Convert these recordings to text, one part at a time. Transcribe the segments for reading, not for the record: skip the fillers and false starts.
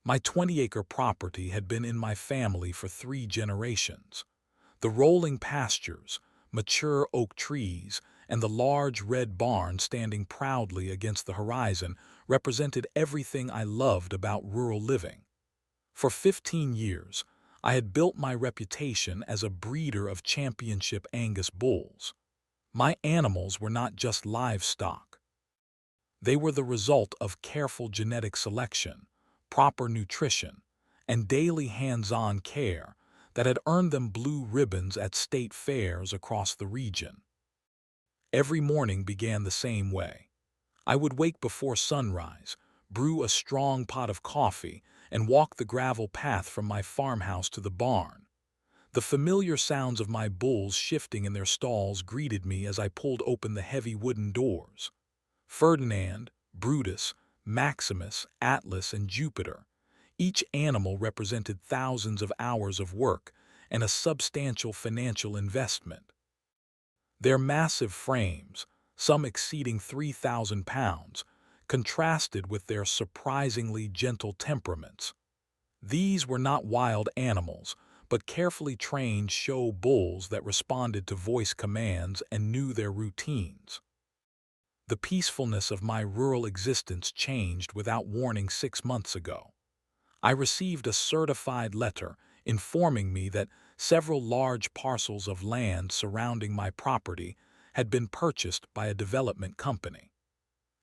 My 20-acre property had been in my family for 3 generations. The rolling pastures, mature oak trees, and the large red barn standing proudly against the horizon represented everything I loved about rural living. For 15 years, I had built my reputation as a breeder of championship Angus bulls. My animals were not just livestock. They were the result of careful genetic selection, proper nutrition, and daily hands-on care that had earned them blue ribbons at state fairs across the region. Every morning began the same way. I would wake before sunrise, brew a strong pot of coffee, and walk the gravel path from my farmhouse to the barn. The familiar sounds of my bulls shifting in their stalls greeted me as I pulled open the heavy wooden doors. Ferdinand, Brutus, Maximus, Atlas, and Jupiter. Each animal represented thousands of hours of work and a substantial financial investment. Their massive frames, some exceeding 3,000 pounds, contrasted with their surprisingly gentle temperaments. These were not wild animals, but carefully trained show bulls that responded to voice commands and knew their routines. The peacefulness of my rural existence changed without warning 6 months ago. I received a certified letter informing me that several large parcels of land surrounding my property had been purchased by a development company.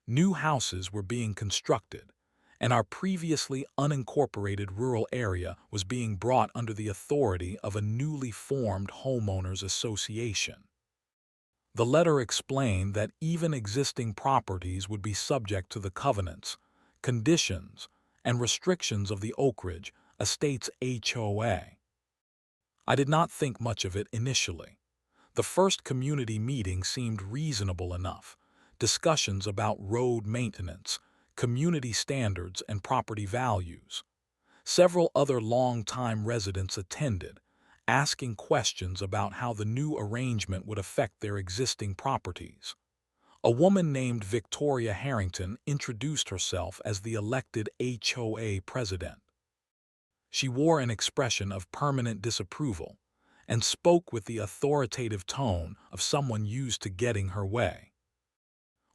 New houses were being constructed, and our previously unincorporated rural area was being brought under the authority of a newly formed homeowners association. The letter explained that even existing properties would be subject to the covenants, conditions, and restrictions of the Oak Ridge Estates HOA. I did not think much of it initially. The first community meeting seemed reasonable enough. Discussions about road maintenance, community standards, and property values. Several other long-time residents attended, asking questions about how the new arrangement would affect their existing properties. A woman named Victoria Harrington introduced herself as the elected HOA president. She wore an expression of permanent disapproval and spoke with the authoritative tone of someone used to getting her way.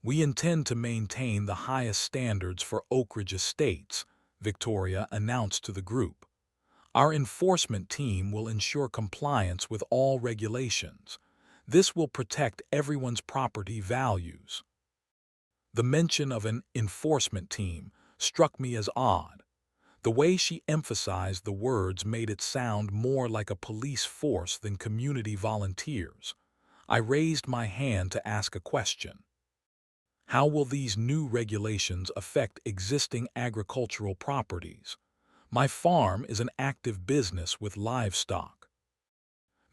"We intend to maintain the highest standards for Oak Ridge Estates," Victoria announced to the group. "Our enforcement team will ensure compliance with all regulations. This will protect everyone's property values." The mention of an enforcement team struck me as odd. The way she emphasized the words made it sound more like a police force than community volunteers. I raised my hand to ask a question. How will these new regulations affect existing agricultural properties? My farm is an active business with livestock.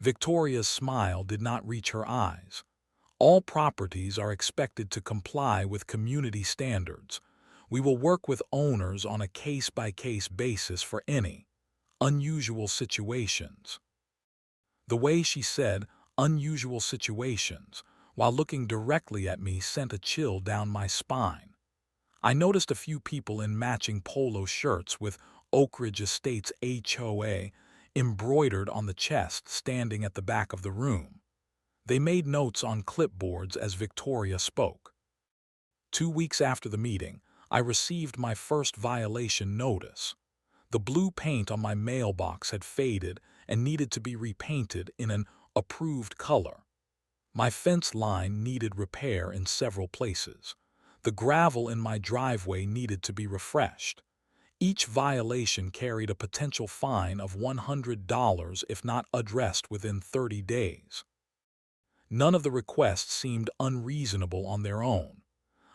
Victoria's smile did not reach her eyes. All properties are expected to comply with community standards. We will work with owners on a case-by-case basis for any unusual situations. The way she said unusual situations while looking directly at me sent a chill down my spine. I noticed a few people in matching polo shirts with Oak Ridge Estates HOA embroidered on the chest standing at the back of the room. They made notes on clipboards as Victoria spoke. 2 weeks after the meeting, I received my first violation notice. The blue paint on my mailbox had faded and needed to be repainted in an approved color. My fence line needed repair in several places. The gravel in my driveway needed to be refreshed. Each violation carried a potential fine of $100 if not addressed within 30 days. None of the requests seemed unreasonable on their own.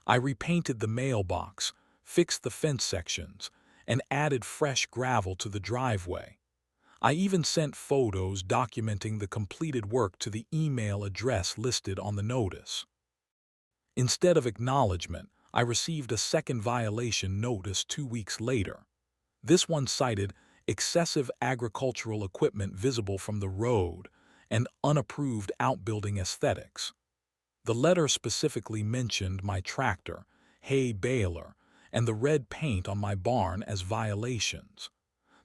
I repainted the mailbox, fixed the fence sections, and added fresh gravel to the driveway. I even sent photos documenting the completed work to the email address listed on the notice. Instead of acknowledgement, I received a second violation notice 2 weeks later. This one cited excessive agricultural equipment visible from the road and unapproved outbuilding aesthetics. The letter specifically mentioned my tractor, hay baler, and the red paint on my barn as violations.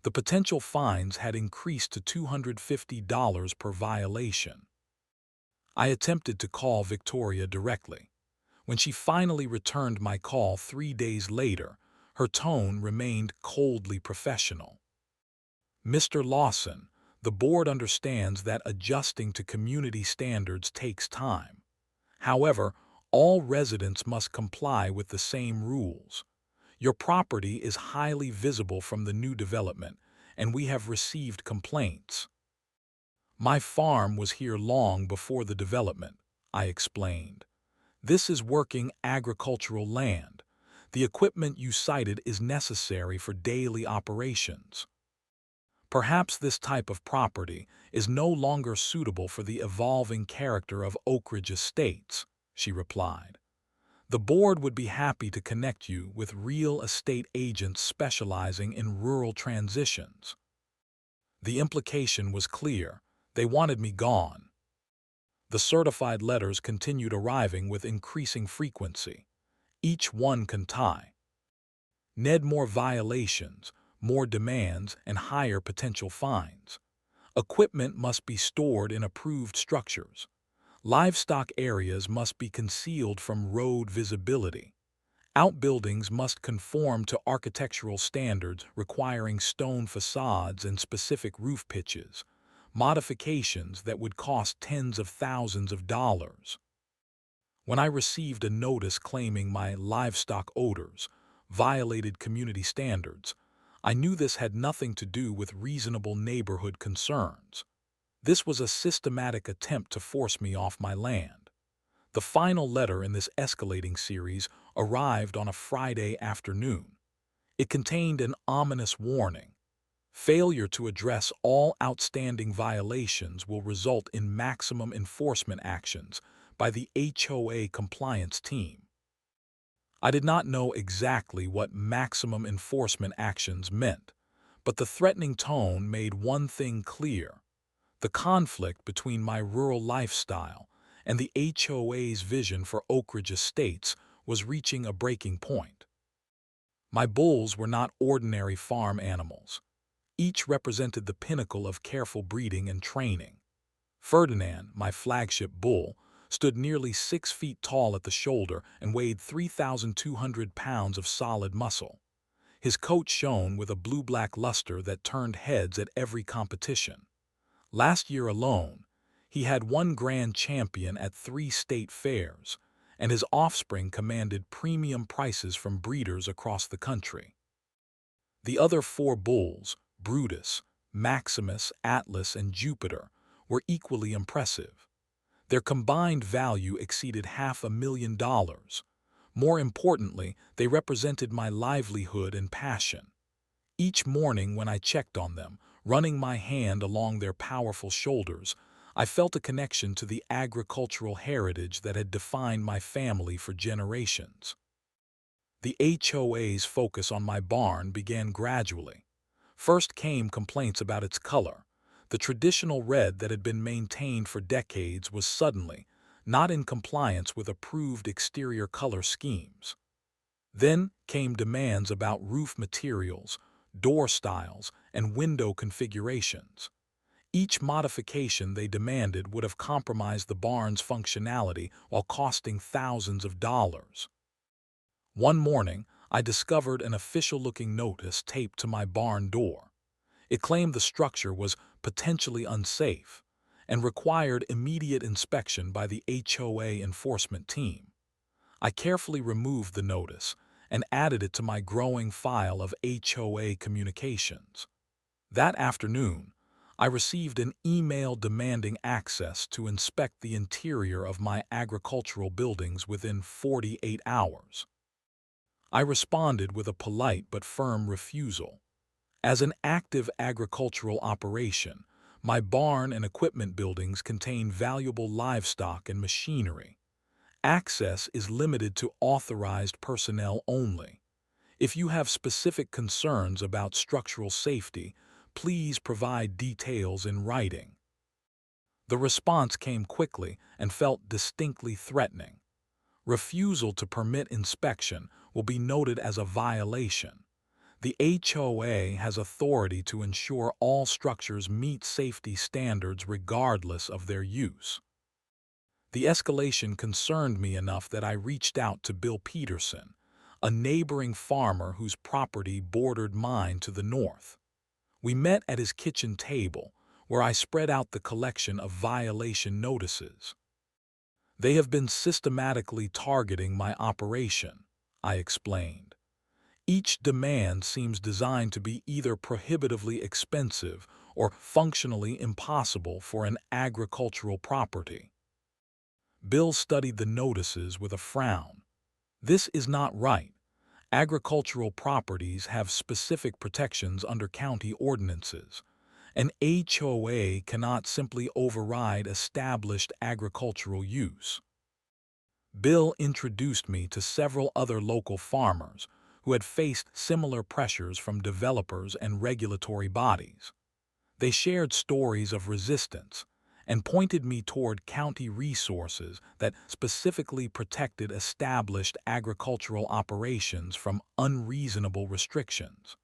The potential fines had increased to $250 per violation. I attempted to call Victoria directly. When she finally returned my call 3 days later, her tone remained coldly professional. "Mr. Lawson, the board understands that adjusting to community standards takes time. However, all residents must comply with the same rules. Your property is highly visible from the new development, and we have received complaints." "My farm was here long before the development," I explained. "This is working agricultural land. The equipment you cited is necessary for daily operations." "Perhaps this type of property is no longer suitable for the evolving character of Oak Ridge Estates," she replied. "The board would be happy to connect you with real estate agents specializing in rural transitions." The implication was clear. They wanted me gone. The certified letters continued arriving with increasing frequency. Each one can tie. Ned more violations, more demands, and higher potential fines. Equipment must be stored in approved structures. Livestock areas must be concealed from road visibility. Outbuildings must conform to architectural standards requiring stone facades and specific roof pitches, modifications that would cost tens of thousands of dollars. When I received a notice claiming my livestock odors violated community standards, I knew this had nothing to do with reasonable neighborhood concerns. This was a systematic attempt to force me off my land. The final letter in this escalating series arrived on a Friday afternoon. It contained an ominous warning. Failure to address all outstanding violations will result in maximum enforcement actions by the HOA compliance team. I did not know exactly what maximum enforcement actions meant, but the threatening tone made one thing clear. The conflict between my rural lifestyle and the HOA's vision for Oak Ridge Estates was reaching a breaking point. My bulls were not ordinary farm animals. Each represented the pinnacle of careful breeding and training. Ferdinand, my flagship bull, stood nearly 6 feet tall at the shoulder and weighed 3,200 pounds of solid muscle. His coat shone with a blue-black luster that turned heads at every competition. Last year alone, he had won grand champion at 3 state fairs, and his offspring commanded premium prices from breeders across the country. The other 4 bulls, Brutus, Maximus, Atlas, and Jupiter, were equally impressive. Their combined value exceeded $500,000. More importantly, they represented my livelihood and passion. Each morning when I checked on them, running my hand along their powerful shoulders, I felt a connection to the agricultural heritage that had defined my family for generations. The HOA's focus on my barn began gradually. First came complaints about its color. The traditional red that had been maintained for decades was suddenly not in compliance with approved exterior color schemes. Then came demands about roof materials, door styles, and window configurations. Each modification they demanded would have compromised the barn's functionality while costing thousands of dollars. One morning, I discovered an official-looking notice taped to my barn door. It claimed the structure was potentially unsafe and required immediate inspection by the HOA enforcement team. I carefully removed the notice and added it to my growing file of HOA communications. That afternoon, I received an email demanding access to inspect the interior of my agricultural buildings within 48 hours. I responded with a polite but firm refusal. As an active agricultural operation, my barn and equipment buildings contain valuable livestock and machinery. Access is limited to authorized personnel only. If you have specific concerns about structural safety, please provide details in writing. The response came quickly and felt distinctly threatening. Refusal to permit inspection will be noted as a violation. The HOA has authority to ensure all structures meet safety standards regardless of their use. The escalation concerned me enough that I reached out to Bill Peterson, a neighboring farmer whose property bordered mine to the north. We met at his kitchen table, where I spread out the collection of violation notices. "They have been systematically targeting my operation," I explained. "Each demand seems designed to be either prohibitively expensive or functionally impossible for an agricultural property." Bill studied the notices with a frown. "This is not right. Agricultural properties have specific protections under county ordinances. An HOA cannot simply override established agricultural use." Bill introduced me to several other local farmers who had faced similar pressures from developers and regulatory bodies. They shared stories of resistance and pointed me toward county resources that specifically protected established agricultural operations from unreasonable restrictions.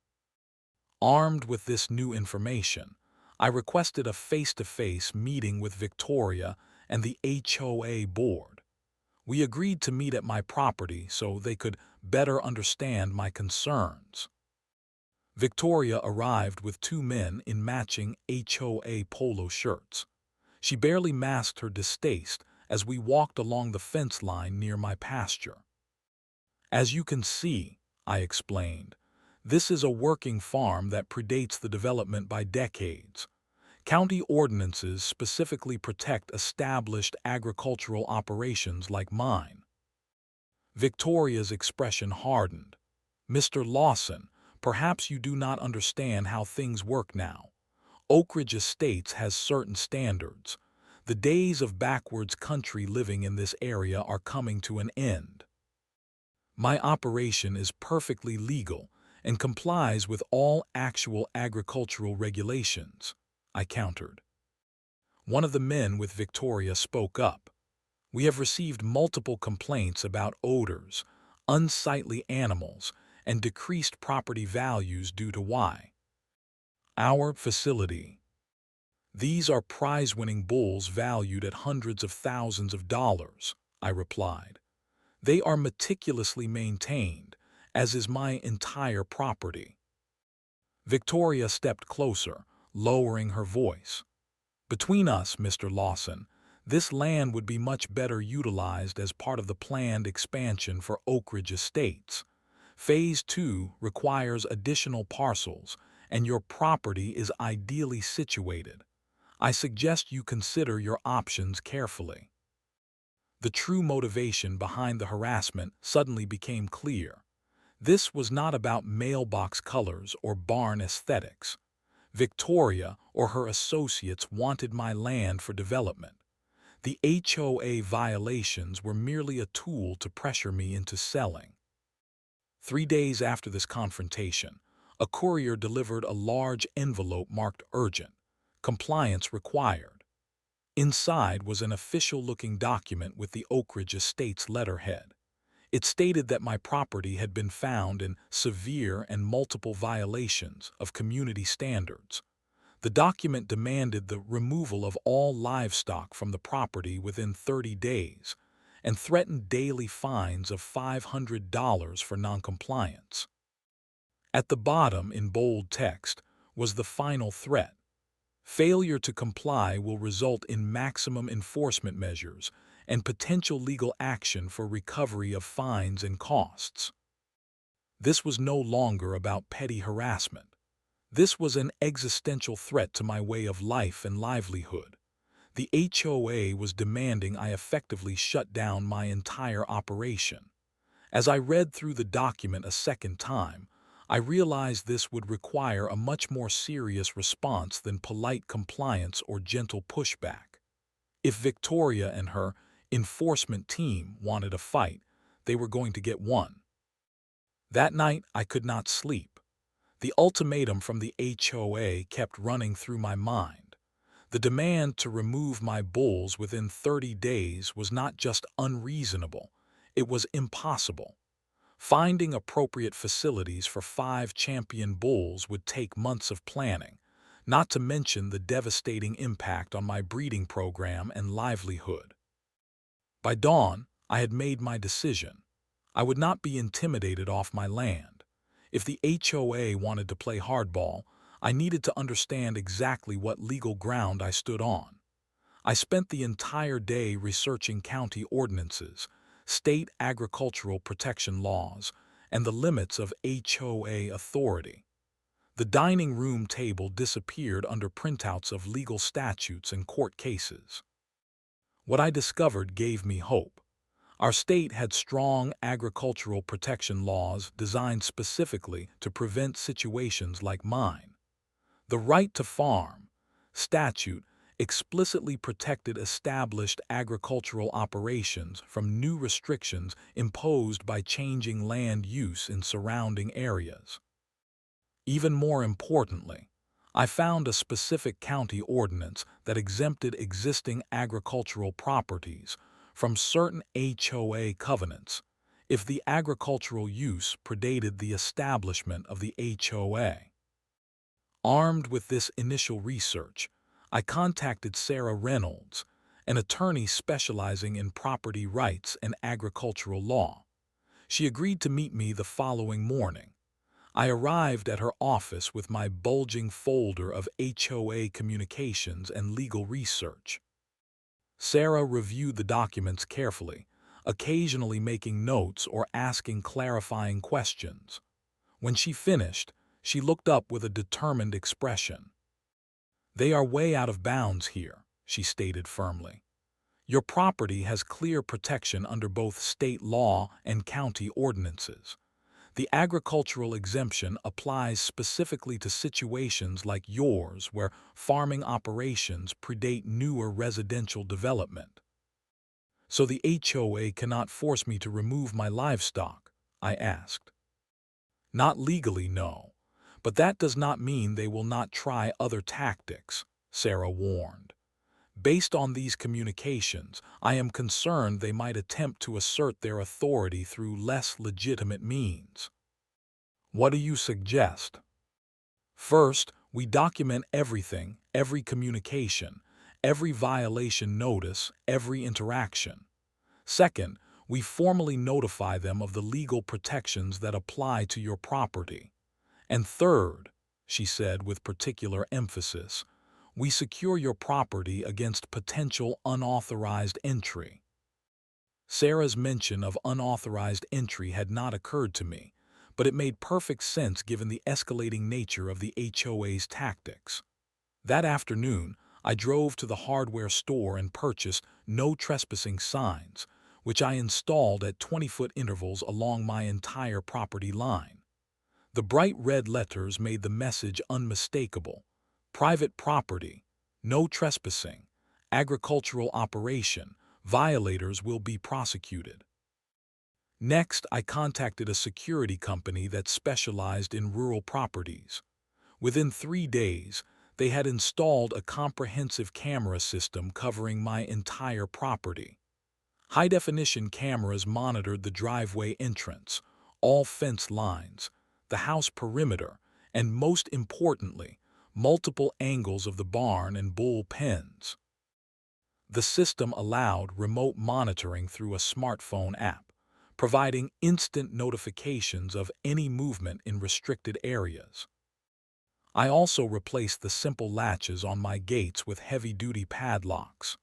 Armed with this new information, I requested a face-to-face meeting with Victoria and the HOA board. We agreed to meet at my property so they could better understand my concerns. Victoria arrived with two men in matching HOA polo shirts. She barely masked her distaste as we walked along the fence line near my pasture. "As you can see," I explained, "this is a working farm that predates the development by decades. County ordinances specifically protect established agricultural operations like mine." Victoria's expression hardened. "Mr. Lawson, perhaps you do not understand how things work now. Oak Ridge Estates has certain standards. The days of backwards country living in this area are coming to an end." "My operation is perfectly legal and complies with all actual agricultural regulations," I countered. One of the men with Victoria spoke up. "We have received multiple complaints about odors, unsightly animals, and decreased property values due to our facility. These are prize-winning bulls valued at hundreds of thousands of dollars," I replied. "They are meticulously maintained, as is my entire property." Victoria stepped closer, lowering her voice. "Between us, Mr. Lawson, this land would be much better utilized as part of the planned expansion for Oak Ridge Estates. Phase 2 requires additional parcels, and your property is ideally situated. I suggest you consider your options carefully." The true motivation behind the harassment suddenly became clear. This was not about mailbox colors or barn aesthetics. Victoria or her associates wanted my land for development. The HOA violations were merely a tool to pressure me into selling. 3 days after this confrontation, a courier delivered a large envelope marked urgent, compliance required. Inside was an official-looking document with the Oak Ridge Estates letterhead. It stated that my property had been found in severe and multiple violations of community standards. The document demanded the removal of all livestock from the property within 30 days and threatened daily fines of $500 for noncompliance. At the bottom, in bold text, was the final threat: "Failure to comply will result in maximum enforcement measures and potential legal action for recovery of fines and costs." This was no longer about petty harassment. This was an existential threat to my way of life and livelihood. The HOA was demanding I effectively shut down my entire operation. As I read through the document a second time, I realized this would require a much more serious response than polite compliance or gentle pushback. If Victoria and her enforcement team wanted a fight, they were going to get one. That night, I could not sleep. The ultimatum from the HOA kept running through my mind. The demand to remove my bulls within 30 days was not just unreasonable, it was impossible. Finding appropriate facilities for 5 champion bulls would take months of planning, not to mention the devastating impact on my breeding program and livelihood. By dawn, I had made my decision. I would not be intimidated off my land. If the HOA wanted to play hardball, I needed to understand exactly what legal ground I stood on. I spent the entire day researching county ordinances, state agricultural protection laws, and the limits of HOA authority. The dining room table disappeared under printouts of legal statutes and court cases. What I discovered gave me hope. Our state had strong agricultural protection laws designed specifically to prevent situations like mine. The right to farm statute explicitly protected established agricultural operations from new restrictions imposed by changing land use in surrounding areas. Even more importantly, I found a specific county ordinance that exempted existing agricultural properties from certain HOA covenants if the agricultural use predated the establishment of the HOA. Armed with this initial research, I contacted Sarah Reynolds, an attorney specializing in property rights and agricultural law. She agreed to meet me the following morning. I arrived at her office with my bulging folder of HOA communications and legal research. Sarah reviewed the documents carefully, occasionally making notes or asking clarifying questions. When she finished, she looked up with a determined expression. "They are way out of bounds here," she stated firmly. "Your property has clear protection under both state law and county ordinances. The agricultural exemption applies specifically to situations like yours where farming operations predate newer residential development." "So the HOA cannot force me to remove my livestock?" I asked. "Not legally, no. But that does not mean they will not try other tactics," Sarah warned. "Based on these communications, I am concerned they might attempt to assert their authority through less legitimate means." "What do you suggest?" "First, we document everything, every communication, every violation notice, every interaction. Second, we formally notify them of the legal protections that apply to your property. And third," she said with particular emphasis, "we secure your property against potential unauthorized entry." Sarah's mention of unauthorized entry had not occurred to me, but it made perfect sense given the escalating nature of the HOA's tactics. That afternoon, I drove to the hardware store and purchased no trespassing signs, which I installed at 20-foot intervals along my entire property line. The bright red letters made the message unmistakable: private property, no trespassing, agricultural operation, violators will be prosecuted. Next, I contacted a security company that specialized in rural properties. Within 3 days, they had installed a comprehensive camera system covering my entire property. High-definition cameras monitored the driveway entrance, all fence lines, the house perimeter, and most importantly, multiple angles of the barn and bull pens. The system allowed remote monitoring through a smartphone app, providing instant notifications of any movement in restricted areas. I also replaced the simple latches on my gates with heavy-duty padlocks.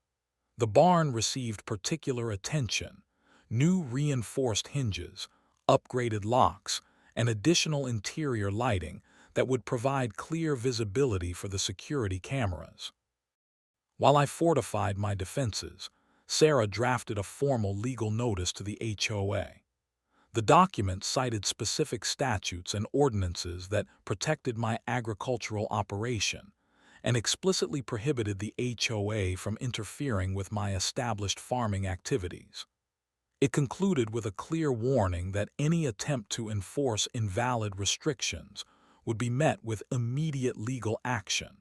The barn received particular attention: new reinforced hinges, upgraded locks, and additional interior lighting that would provide clear visibility for the security cameras. While I fortified my defenses, Sarah drafted a formal legal notice to the HOA. The document cited specific statutes and ordinances that protected my agricultural operation and explicitly prohibited the HOA from interfering with my established farming activities. It concluded with a clear warning that any attempt to enforce invalid restrictions would be met with immediate legal action.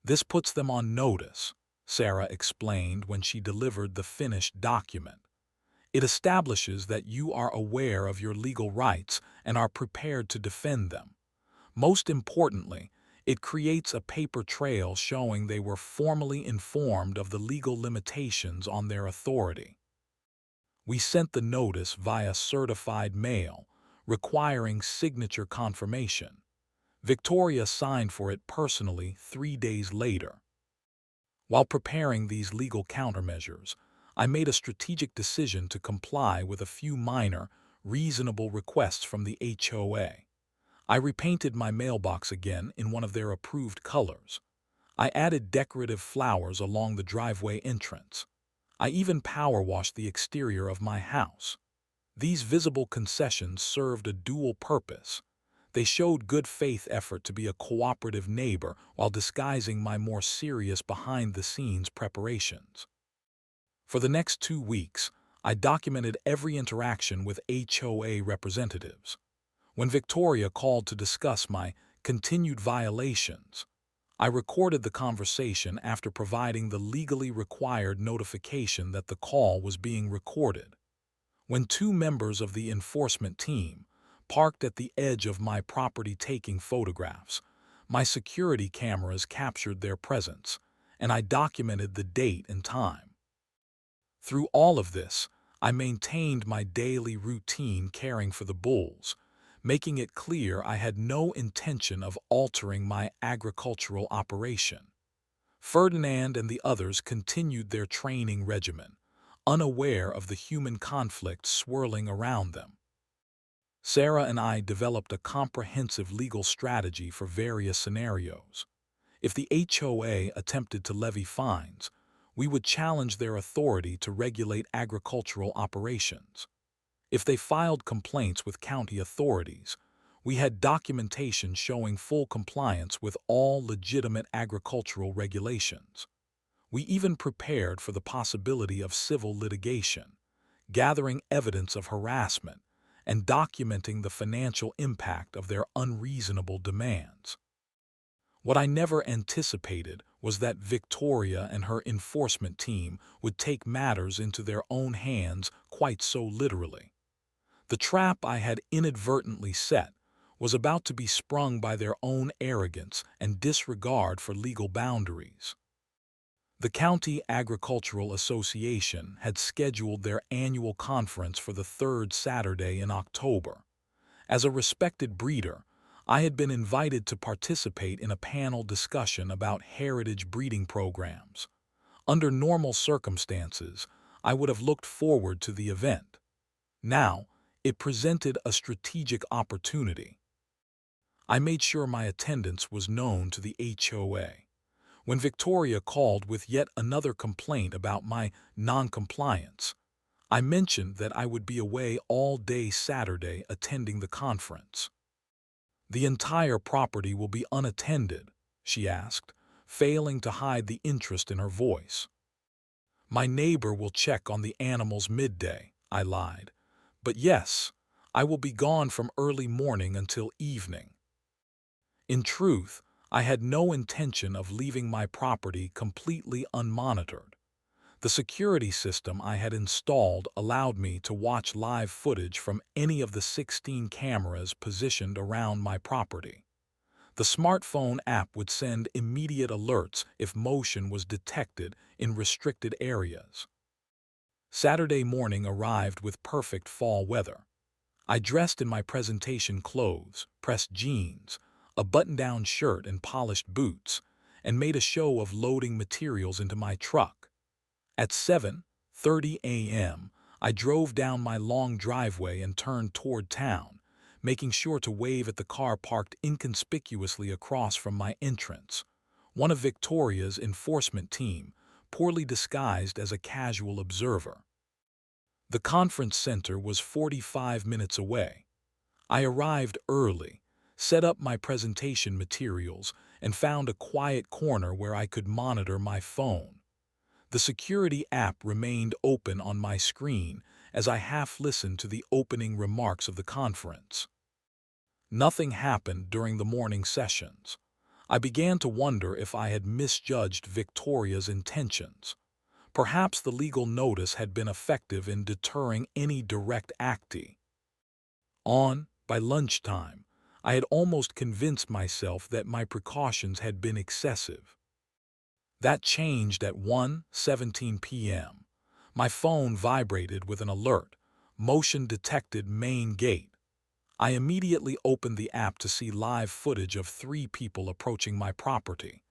"This puts them on notice," Sarah explained when she delivered the finished document. It establishes that you are aware of your legal rights and are prepared to defend them. Most importantly, it creates a paper trail showing they were formally informed of the legal limitations on their authority. We sent the notice via certified mail, requiring signature confirmation. Victoria signed for it personally 3 days later. While preparing these legal countermeasures, I made a strategic decision to comply with a few minor, reasonable requests from the HOA. I repainted my mailbox again in one of their approved colors. I added decorative flowers along the driveway entrance. I even power washed the exterior of my house. These visible concessions served a dual purpose. They showed good faith effort to be a cooperative neighbor while disguising my more serious behind-the-scenes preparations. For the next 2 weeks, I documented every interaction with HOA representatives. When Victoria called to discuss my continued violations, I recorded the conversation after providing the legally required notification that the call was being recorded. When two members of the enforcement team parked at the edge of my property taking photographs, my security cameras captured their presence, and I documented the date and time. Through all of this, I maintained my daily routine caring for the bulls, making it clear I had no intention of altering my agricultural operation. Ferdinand and the others continued their training regimen, unaware of the human conflict swirling around them. Sarah and I developed a comprehensive legal strategy for various scenarios. If the HOA attempted to levy fines, we would challenge their authority to regulate agricultural operations. If they filed complaints with county authorities, we had documentation showing full compliance with all legitimate agricultural regulations. We even prepared for the possibility of civil litigation, gathering evidence of harassment and documenting the financial impact of their unreasonable demands. What I never anticipated was that Victoria and her enforcement team would take matters into their own hands quite so literally. The trap I had inadvertently set was about to be sprung by their own arrogance and disregard for legal boundaries. The County Agricultural Association had scheduled their annual conference for the third Saturday in October. As a respected breeder, I had been invited to participate in a panel discussion about heritage breeding programs. Under normal circumstances, I would have looked forward to the event. Now, it presented a strategic opportunity. I made sure my attendance was known to the HOA. When Victoria called with yet another complaint about my non-compliance, I mentioned that I would be away all day Saturday attending the conference. "The entire property will be unattended?" she asked, failing to hide the interest in her voice. "My neighbor will check on the animals midday," I lied. "But yes, I will be gone from early morning until evening." In truth, I had no intention of leaving my property completely unmonitored. The security system I had installed allowed me to watch live footage from any of the 16 cameras positioned around my property. The smartphone app would send immediate alerts if motion was detected in restricted areas. Saturday morning arrived with perfect fall weather. I dressed in my presentation clothes, pressed jeans, a button-down shirt and polished boots, and made a show of loading materials into my truck. At 7:30 a.m., I drove down my long driveway and turned toward town, making sure to wave at the car parked inconspicuously across from my entrance. One of Victoria's enforcement team, poorly disguised as a casual observer. The conference center was 45 minutes away. I arrived early, set up my presentation materials, and found a quiet corner where I could monitor my phone. The security app remained open on my screen as I half-listened to the opening remarks of the conference. Nothing happened during the morning sessions. I began to wonder if I had misjudged Victoria's intentions. Perhaps the legal notice had been effective in deterring any direct acti. By lunchtime, I had almost convinced myself that my precautions had been excessive. That changed at 1:17 p.m. My phone vibrated with an alert. Motion detected main gate. I immediately opened the app to see live footage of 3 people approaching my property.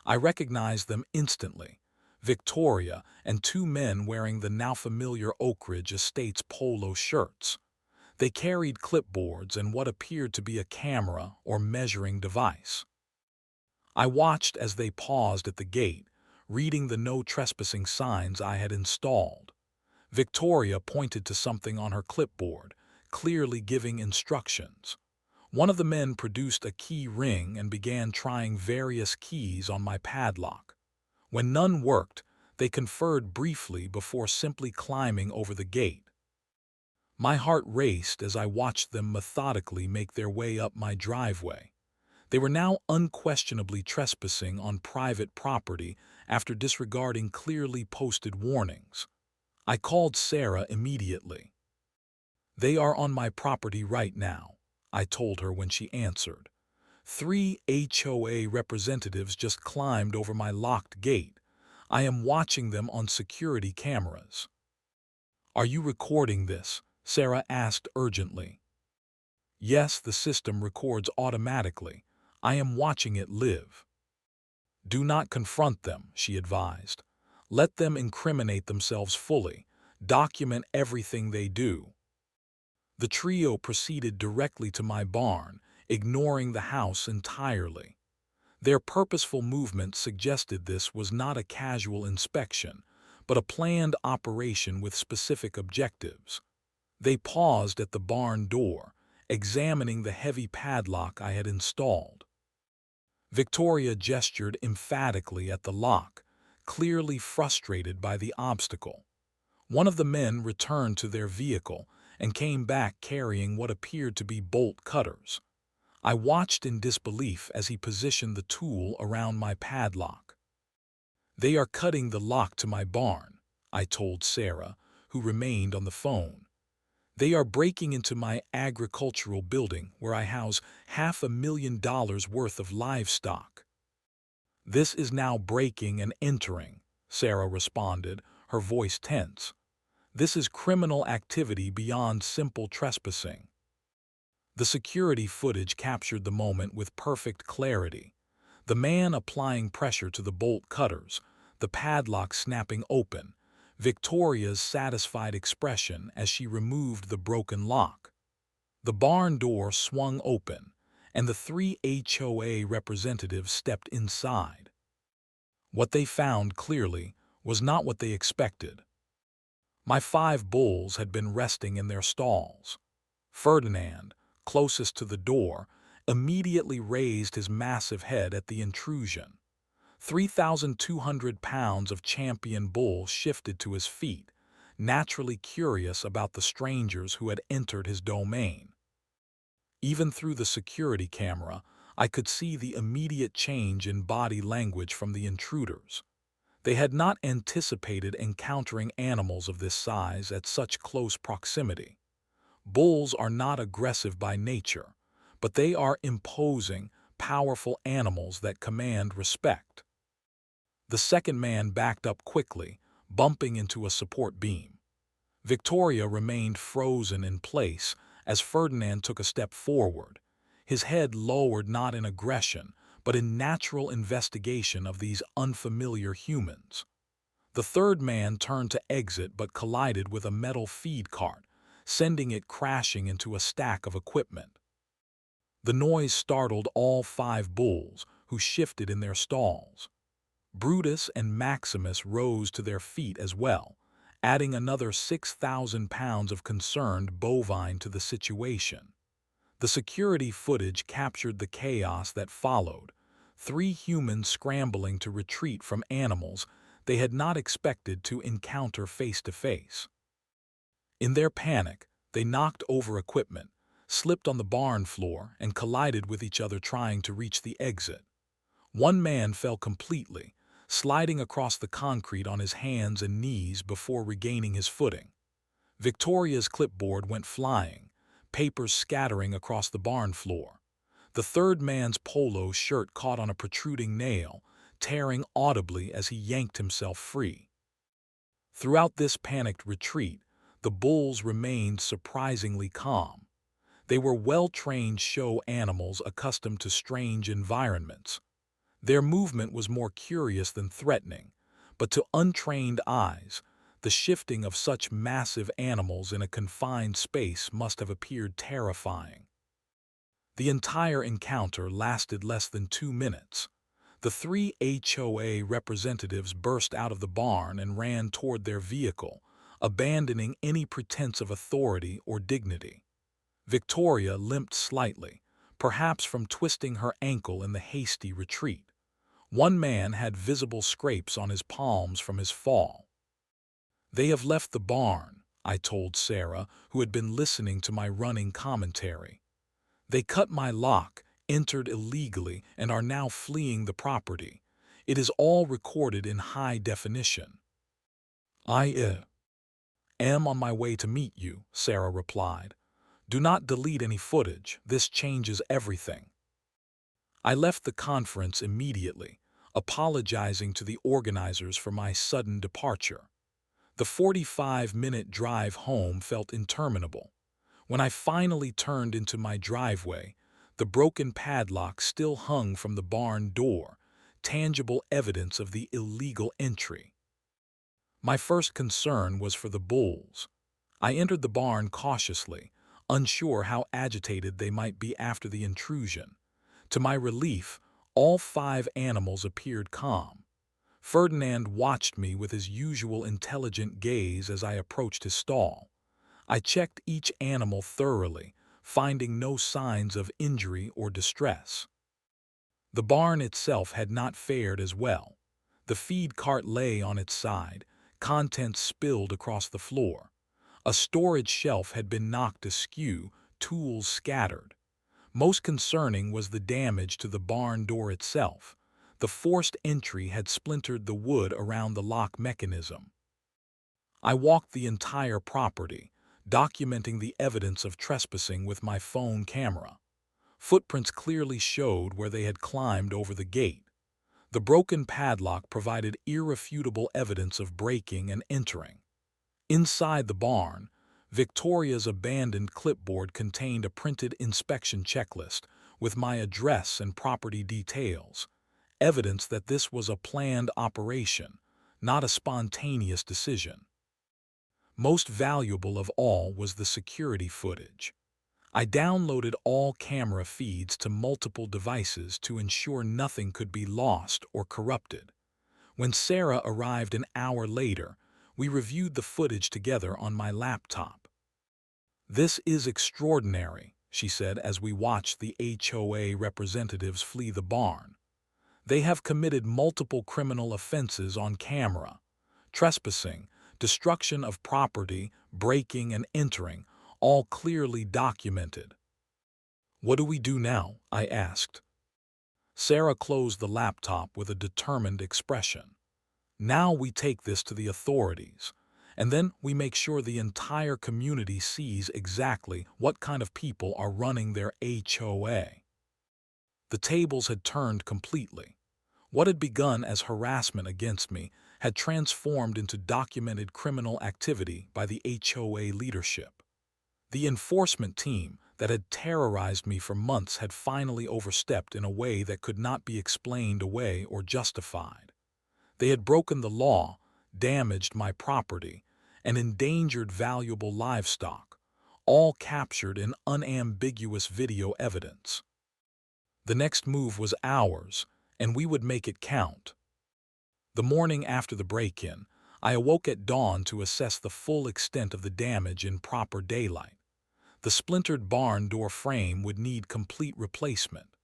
I recognized them instantly. Victoria and 2 men wearing the now familiar Oak Ridge Estates polo shirts. They carried clipboards and what appeared to be a camera or measuring device. I watched as they paused at the gate, reading the no trespassing signs I had installed. Victoria pointed to something on her clipboard, clearly giving instructions. One of the men produced a key ring and began trying various keys on my padlock. When none worked, they conferred briefly before simply climbing over the gate. My heart raced as I watched them methodically make their way up my driveway. They were now unquestionably trespassing on private property after disregarding clearly posted warnings. I called Sarah immediately. "They are on my property right now," I told her when she answered. 3 HOA representatives just climbed over my locked gate. I am watching them on security cameras. "Are you recording this?" Sarah asked urgently. "Yes, the system records automatically. I am watching it live." "Do not confront them," she advised. "Let them incriminate themselves fully. Document everything they do." The trio proceeded directly to my barn, ignoring the house entirely. Their purposeful movement suggested this was not a casual inspection, but a planned operation with specific objectives. They paused at the barn door, examining the heavy padlock I had installed. Victoria gestured emphatically at the lock, clearly frustrated by the obstacle. One of the men returned to their vehicle and came back carrying what appeared to be bolt cutters. I watched in disbelief as he positioned the tool around my padlock. "They are cutting the lock to my barn," I told Sarah, who remained on the phone. "They are breaking into my agricultural building where I house $500,000 worth of livestock." "This is now breaking and entering," Sarah responded, her voice tense. "This is criminal activity beyond simple trespassing." The security footage captured the moment with perfect clarity. The man applying pressure to the bolt cutters, the padlock snapping open, Victoria's satisfied expression as she removed the broken lock. The barn door swung open, and the 3 HOA representatives stepped inside. What they found, clearly, was not what they expected. My 5 bulls had been resting in their stalls. Ferdinand, closest to the door, immediately raised his massive head at the intrusion. 3,200 pounds of champion bull shifted to his feet, naturally curious about the strangers who had entered his domain. Even through the security camera, I could see the immediate change in body language from the intruders. They had not anticipated encountering animals of this size at such close proximity. Bulls are not aggressive by nature, but they are imposing, powerful animals that command respect. The second man backed up quickly, bumping into a support beam. Victoria remained frozen in place as Ferdinand took a step forward, his head lowered not in aggression, but in natural investigation of these unfamiliar humans. The third man turned to exit but collided with a metal feed cart, sending it crashing into a stack of equipment. The noise startled all 5 bulls, who shifted in their stalls. Brutus and Maximus rose to their feet as well, adding another 6,000 pounds of concerned bovine to the situation. The security footage captured the chaos that followed, 3 humans scrambling to retreat from animals they had not expected to encounter face to face. In their panic, they knocked over equipment, slipped on the barn floor, and collided with each other trying to reach the exit. One man fell completely, sliding across the concrete on his hands and knees before regaining his footing. Victoria's clipboard went flying, papers scattering across the barn floor. The third man's polo shirt caught on a protruding nail, tearing audibly as he yanked himself free. Throughout this panicked retreat, the bulls remained surprisingly calm. They were well-trained show animals accustomed to strange environments. Their movement was more curious than threatening, but to untrained eyes, the shifting of such massive animals in a confined space must have appeared terrifying. The entire encounter lasted less than 2 minutes. The three HOA representatives burst out of the barn and ran toward their vehicle, abandoning any pretense of authority or dignity. Victoria limped slightly, perhaps from twisting her ankle in the hasty retreat. One man had visible scrapes on his palms from his fall. "They have left the barn," I told Sarah, who had been listening to my running commentary. "They cut my lock, entered illegally, and are now fleeing the property. It is all recorded in high definition." "I am on my way to meet you," Sarah replied. "Do not delete any footage. This changes everything." I left the conference immediately, apologizing to the organizers for my sudden departure. The 45-minute drive home felt interminable. When I finally turned into my driveway, the broken padlock still hung from the barn door, tangible evidence of the illegal entry. My first concern was for the bulls. I entered the barn cautiously, unsure how agitated they might be after the intrusion. To my relief, all 5 animals appeared calm. Ferdinand watched me with his usual intelligent gaze as I approached his stall. I checked each animal thoroughly, finding no signs of injury or distress. The barn itself had not fared as well. The feed cart lay on its side, contents spilled across the floor. A storage shelf had been knocked askew, tools scattered. Most concerning was the damage to the barn door itself. The forced entry had splintered the wood around the lock mechanism. I walked the entire property, documenting the evidence of trespassing with my phone camera. Footprints clearly showed where they had climbed over the gate. The broken padlock provided irrefutable evidence of breaking and entering. Inside the barn, Victoria's abandoned clipboard contained a printed inspection checklist with my address and property details, evidence that this was a planned operation, not a spontaneous decision. Most valuable of all was the security footage. I downloaded all camera feeds to multiple devices to ensure nothing could be lost or corrupted. When Sarah arrived an hour later, we reviewed the footage together on my laptop. "This is extraordinary," she said as we watched the HOA representatives flee the barn. "They have committed multiple criminal offenses on camera: trespassing, destruction of property, breaking and entering, all clearly documented." "What do we do now?" I asked. Sarah closed the laptop with a determined expression. "Now we take this to the authorities, and then we make sure the entire community sees exactly what kind of people are running their HOA." The tables had turned completely. What had begun as harassment against me had transformed into documented criminal activity by the HOA leadership. The enforcement team that had terrorized me for months had finally overstepped in a way that could not be explained away or justified. They had broken the law, damaged my property, and endangered valuable livestock, all captured in unambiguous video evidence. The next move was ours, and we would make it count. The morning after the break-in, I awoke at dawn to assess the full extent of the damage in proper daylight. The splintered barn door frame would need complete replacement.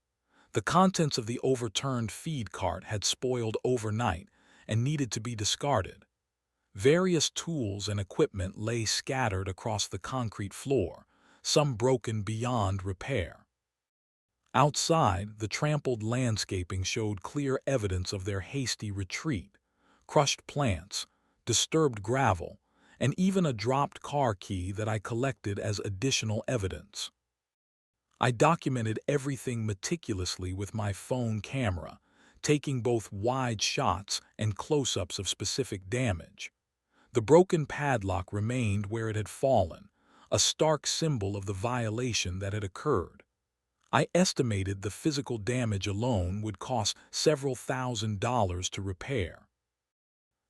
The contents of the overturned feed cart had spoiled overnight and needed to be discarded. Various tools and equipment lay scattered across the concrete floor, some broken beyond repair. Outside, the trampled landscaping showed clear evidence of their hasty retreat: crushed plants, disturbed gravel, and even a dropped car key that I collected as additional evidence. I documented everything meticulously with my phone camera, taking both wide shots and close-ups of specific damage. The broken padlock remained where it had fallen, a stark symbol of the violation that had occurred. I estimated the physical damage alone would cost several $1,000s to repair.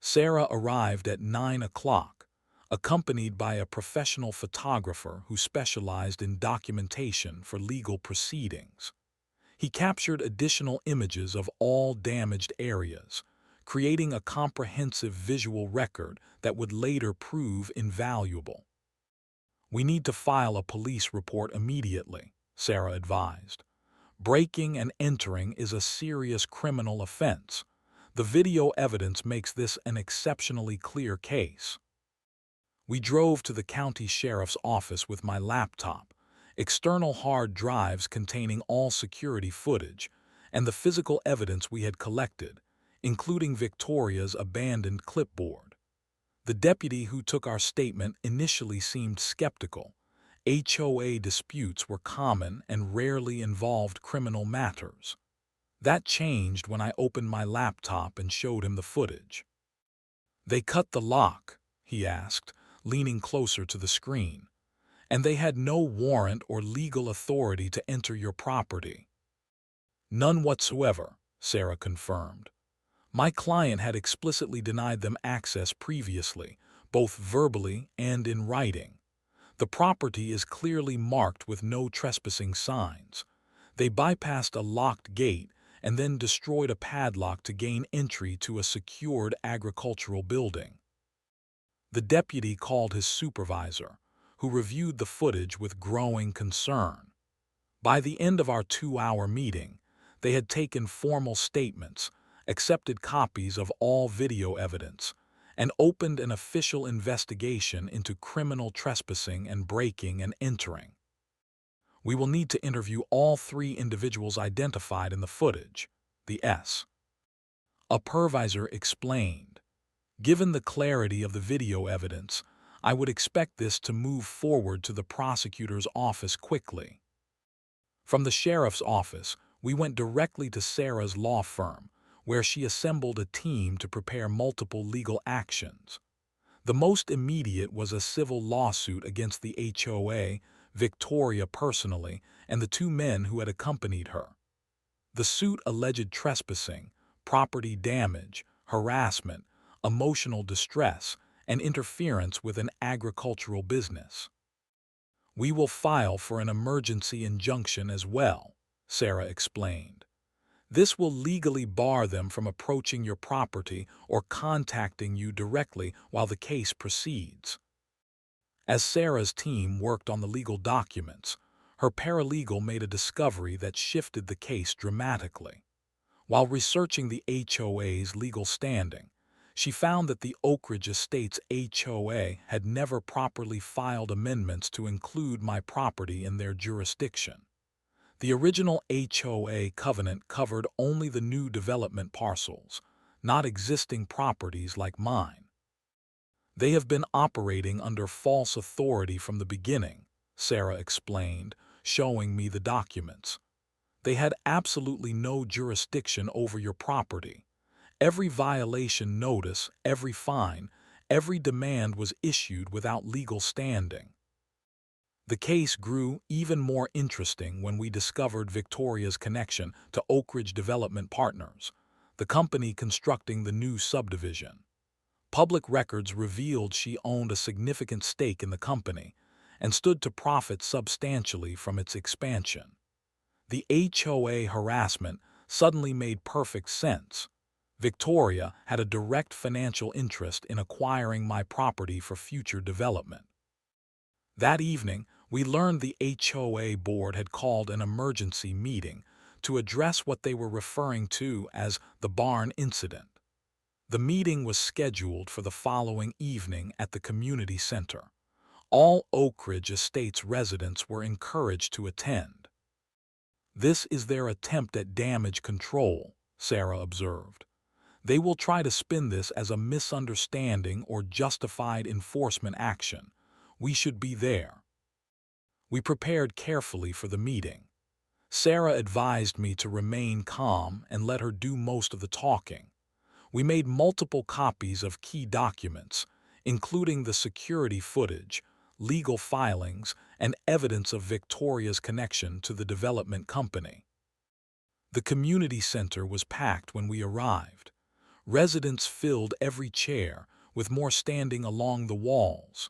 Sarah arrived at 9 o'clock, accompanied by a professional photographer who specialized in documentation for legal proceedings. He captured additional images of all damaged areas, creating a comprehensive visual record that would later prove invaluable. "We need to file a police report immediately," Sarah advised. "Breaking and entering is a serious criminal offense. The video evidence makes this an exceptionally clear case." We drove to the county sheriff's office with my laptop, external hard drives containing all security footage, and the physical evidence we had collected, including Victoria's abandoned clipboard. The deputy who took our statement initially seemed skeptical. HOA disputes were common and rarely involved criminal matters. That changed when I opened my laptop and showed him the footage. "They cut the lock?" he asked, leaning closer to the screen. "And they had no warrant or legal authority to enter your property?" "None whatsoever," Sarah confirmed. "My client had explicitly denied them access previously, both verbally and in writing. The property is clearly marked with no trespassing signs. They bypassed a locked gate and then destroyed a padlock to gain entry to a secured agricultural building." The deputy called his supervisor, who reviewed the footage with growing concern. By the end of our 2-hour meeting, they had taken formal statements, accepted copies of all video evidence, and opened an official investigation into criminal trespassing and breaking and entering. "We will need to interview all 3 individuals identified in the footage," the supervisor explained. "Given the clarity of the video evidence, I would expect this to move forward to the prosecutor's office quickly." From the sheriff's office, we went directly to Sarah's law firm, where she assembled a team to prepare multiple legal actions. The most immediate was a civil lawsuit against the HOA, Victoria personally, and the 2 men who had accompanied her. The suit alleged trespassing, property damage, harassment, emotional distress, and interference with an agricultural business. "We will file for an emergency injunction as well," Sarah explained. "This will legally bar them from approaching your property or contacting you directly while the case proceeds." As Sarah's team worked on the legal documents, her paralegal made a discovery that shifted the case dramatically. While researching the HOA's legal standing, she found that the Oak Ridge Estates HOA had never properly filed amendments to include my property in their jurisdiction. The original HOA covenant covered only the new development parcels, not existing properties like mine. "They have been operating under false authority from the beginning," Sarah explained, showing me the documents. "They had absolutely no jurisdiction over your property. Every violation notice, every fine, every demand was issued without legal standing." The case grew even more interesting when we discovered Victoria's connection to Oak Ridge Development Partners, the company constructing the new subdivision. Public records revealed she owned a significant stake in the company and stood to profit substantially from its expansion. The HOA harassment suddenly made perfect sense. Victoria had a direct financial interest in acquiring my property for future development. That evening, we learned the HOA board had called an emergency meeting to address what they were referring to as the barn incident. The meeting was scheduled for the following evening at the community center. All Oak Ridge Estates residents were encouraged to attend. This is their attempt at damage control, Sarah observed. They will try to spin this as a misunderstanding or justified enforcement action. We should be there. We prepared carefully for the meeting. Sarah advised me to remain calm and let her do most of the talking. We made multiple copies of key documents, including the security footage, legal filings, and evidence of Victoria's connection to the development company. The community center was packed when we arrived. Residents filled every chair, with more standing along the walls.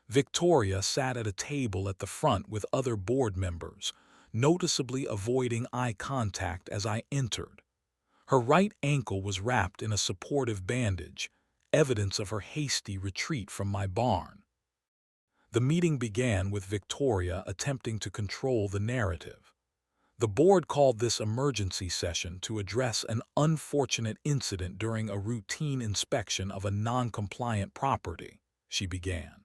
Victoria sat at a table at the front with other board members, noticeably avoiding eye contact as I entered. Her right ankle was wrapped in a supportive bandage, evidence of her hasty retreat from my barn. The meeting began with Victoria attempting to control the narrative. The board called this emergency session to address an unfortunate incident during a routine inspection of a non-compliant property, she began.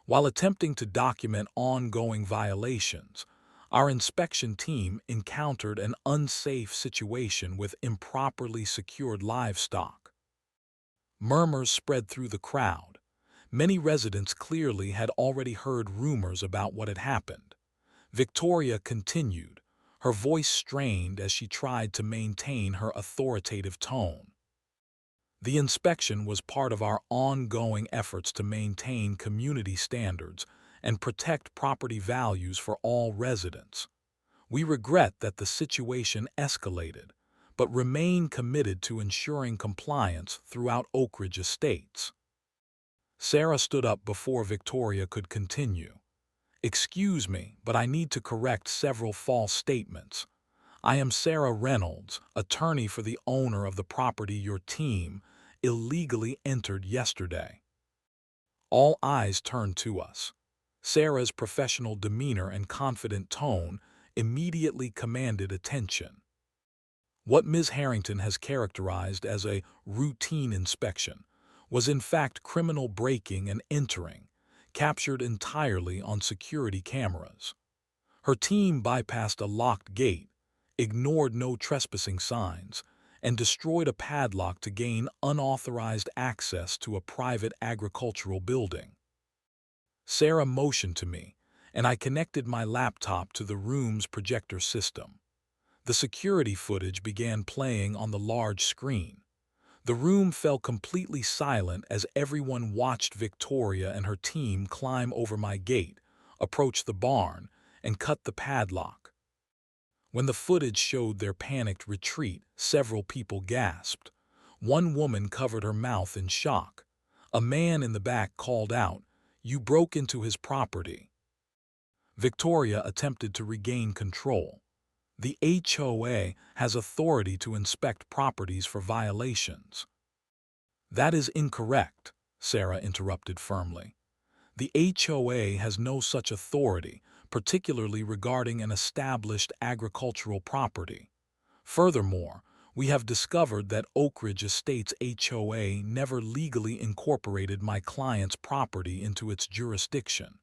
While attempting to document ongoing violations, our inspection team encountered an unsafe situation with improperly secured livestock. Murmurs spread through the crowd. Many residents clearly had already heard rumors about what had happened. Victoria continued, her voice strained as she tried to maintain her authoritative tone. The inspection was part of our ongoing efforts to maintain community standards and protect property values for all residents. We regret that the situation escalated, but remain committed to ensuring compliance throughout Oak Ridge Estates. Sarah stood up before Victoria could continue. "Excuse me, but I need to correct several false statements. I am Sarah Reynolds, attorney for the owner of the property your team illegally entered yesterday." All eyes turned to us. Sarah's professional demeanor and confident tone immediately commanded attention. What Ms. Harrington has characterized as a routine inspection was in fact criminal breaking and entering, captured entirely on security cameras. Her team bypassed a locked gate, ignored no trespassing signs, and destroyed a padlock to gain unauthorized access to a private agricultural building. Sarah motioned to me, and I connected my laptop to the room's projector system. The security footage began playing on the large screen. The room fell completely silent as everyone watched Victoria and her team climb over my gate, approach the barn, and cut the padlock. When the footage showed their panicked retreat, several people gasped. One woman covered her mouth in shock. A man in the back called out, "You broke into his property." Victoria attempted to regain control. "The HOA has authority to inspect properties for violations." "That is incorrect," Sarah interrupted firmly. "The HOA has no such authority, particularly regarding an established agricultural property. Furthermore, we have discovered that Oak Ridge Estates HOA never legally incorporated my client's property into its jurisdiction.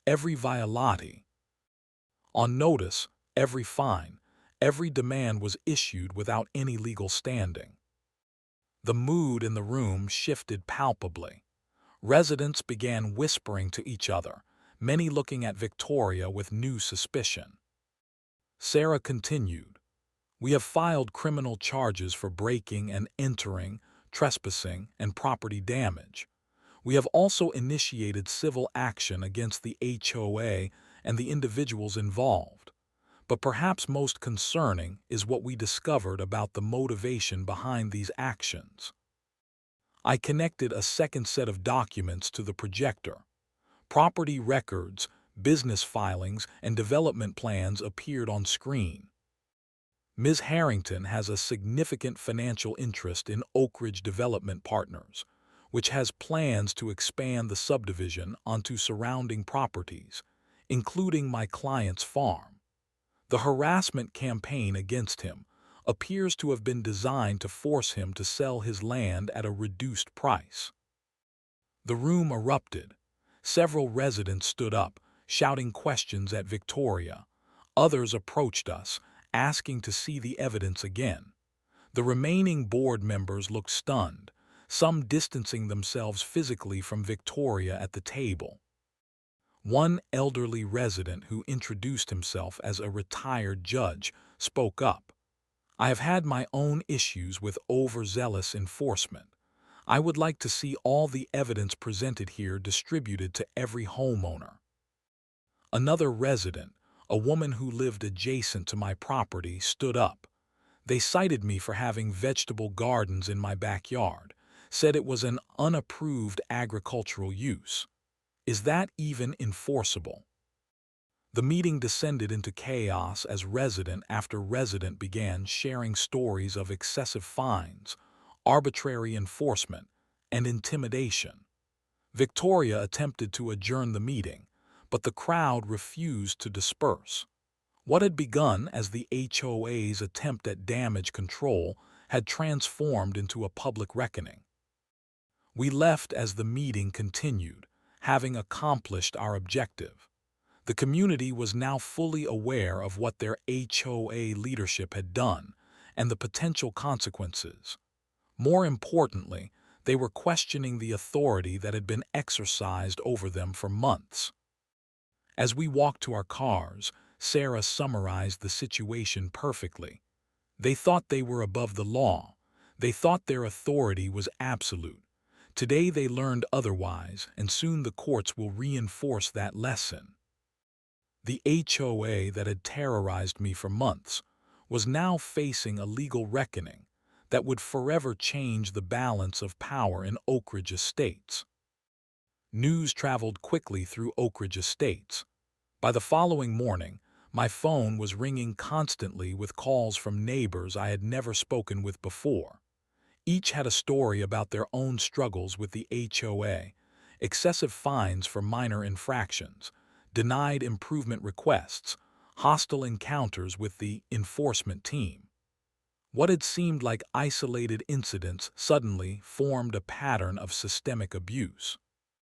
Every violati on notice, every fine, every demand was issued without any legal standing." The mood in the room shifted palpably. Residents began whispering to each other, many looking at Victoria with new suspicion. Sarah continued, "We have filed criminal charges for breaking and entering, trespassing, and property damage. We have also initiated civil action against the HOA and the individuals involved. But perhaps most concerning is what we discovered about the motivation behind these actions." I connected a second set of documents to the projector. Property records, business filings, and development plans appeared on screen. Ms. Harrington has a significant financial interest in Oak Ridge Development Partners, which has plans to expand the subdivision onto surrounding properties, including my client's farm. The harassment campaign against him appears to have been designed to force him to sell his land at a reduced price. The room erupted. Several residents stood up, shouting questions at Victoria. Others approached us, asking to see the evidence again. The remaining board members looked stunned, some distancing themselves physically from Victoria at the table. One elderly resident who introduced himself as a retired judge spoke up. "I have had my own issues with overzealous enforcement. I would like to see all the evidence presented here distributed to every homeowner." Another resident, a woman who lived adjacent to my property, stood up. "They cited me for having vegetable gardens in my backyard, said it was an unapproved agricultural use. Is that even enforceable?" The meeting descended into chaos as resident after resident began sharing stories of excessive fines, arbitrary enforcement, and intimidation. Victoria attempted to adjourn the meeting, but the crowd refused to disperse. What had begun as the HOA's attempt at damage control had transformed into a public reckoning. We left as the meeting continued, having accomplished our objective. The community was now fully aware of what their HOA leadership had done and the potential consequences. More importantly, they were questioning the authority that had been exercised over them for months. As we walked to our cars, Sarah summarized the situation perfectly. They thought they were above the law. They thought their authority was absolute. Today they learned otherwise, and soon the courts will reinforce that lesson. The HOA that had terrorized me for months was now facing a legal reckoning that would forever change the balance of power in Oak Ridge Estates. News traveled quickly through Oak Ridge Estates. By the following morning, my phone was ringing constantly with calls from neighbors I had never spoken with before. Each had a story about their own struggles with the HOA, excessive fines for minor infractions, denied improvement requests, hostile encounters with the enforcement team. What had seemed like isolated incidents suddenly formed a pattern of systemic abuse.